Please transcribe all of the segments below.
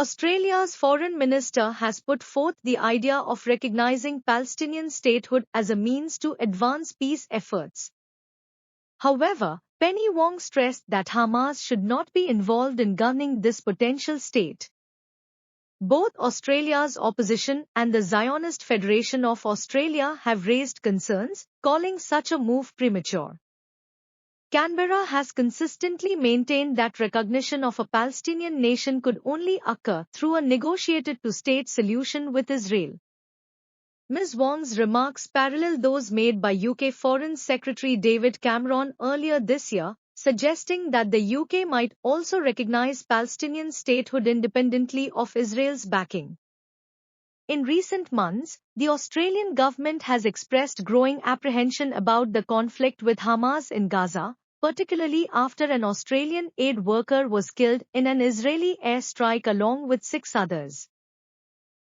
Australia's foreign minister has put forth the idea of recognizing Palestinian statehood as a means to advance peace efforts. However, Penny Wong stressed that Hamas should not be involved in governing this potential state. Both Australia's opposition and the Zionist Federation of Australia have raised concerns, calling such a move premature. Canberra has consistently maintained that recognition of a Palestinian nation could only occur through a negotiated two-state solution with Israel. Ms. Wong's remarks parallel those made by UK Foreign Secretary David Cameron earlier this year, suggesting that the UK might also recognize Palestinian statehood independently of Israel's backing. In recent months, the Australian government has expressed growing apprehension about the conflict with Hamas in Gaza, particularly after an Australian aid worker was killed in an Israeli airstrike along with 6 others.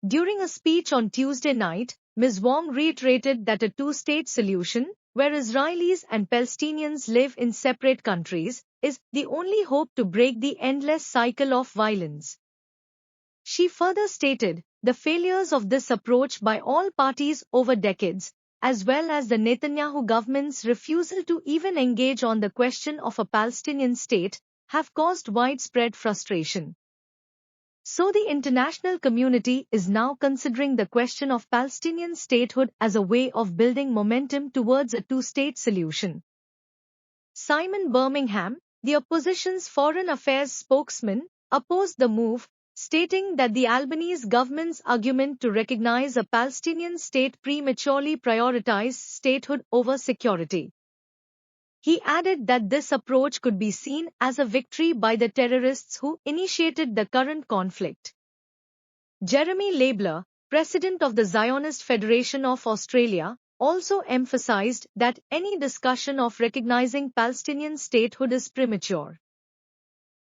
During a speech on Tuesday night, Ms. Wong reiterated that a two-state solution, where Israelis and Palestinians live in separate countries, is the only hope to break the endless cycle of violence. She further stated, the failures of this approach by all parties over decades, as well as the Netanyahu government's refusal to even engage on the question of a Palestinian state, have caused widespread frustration. So the international community is now considering the question of Palestinian statehood as a way of building momentum towards a two-state solution. Simon Birmingham, the opposition's foreign affairs spokesman, opposed the move, stating that the Albanese government's argument to recognize a Palestinian state prematurely prioritized statehood over security. He added that this approach could be seen as a victory by the terrorists who initiated the current conflict. Jeremy Labler, president of the Zionist Federation of Australia, also emphasized that any discussion of recognizing Palestinian statehood is premature.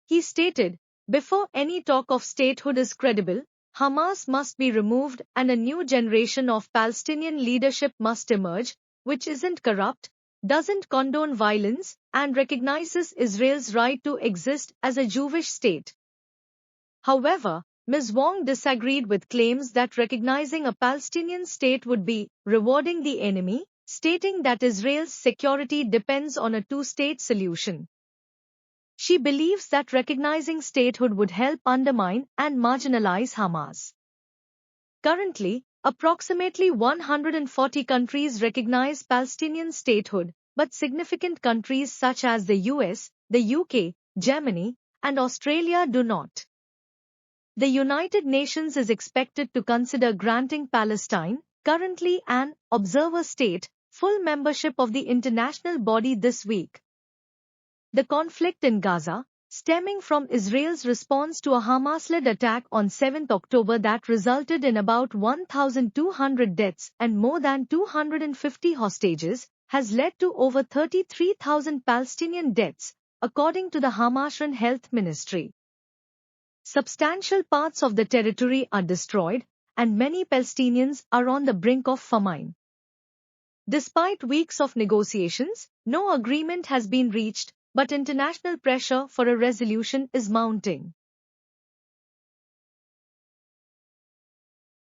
He stated, before any talk of statehood is credible, Hamas must be removed and a new generation of Palestinian leadership must emerge, which isn't corrupt, doesn't condone violence, and recognizes Israel's right to exist as a Jewish state. However, Ms. Wong disagreed with claims that recognizing a Palestinian state would be rewarding the enemy, stating that Israel's security depends on a two-state solution. She believes that recognizing statehood would help undermine and marginalize Hamas. Currently, approximately 140 countries recognize Palestinian statehood, but significant countries such as the US, the UK, Germany, and Australia do not. The United Nations is expected to consider granting Palestine, currently an observer state, full membership of the international body this week. The conflict in Gaza, stemming from Israel's response to a Hamas-led attack on 7 October that resulted in about 1,200 deaths and more than 250 hostages, has led to over 33,000 Palestinian deaths, according to the Hamashian Health Ministry. Substantial parts of the territory are destroyed, and many Palestinians are on the brink of famine. Despite weeks of negotiations, no agreement has been reached, but international pressure for a resolution is mounting.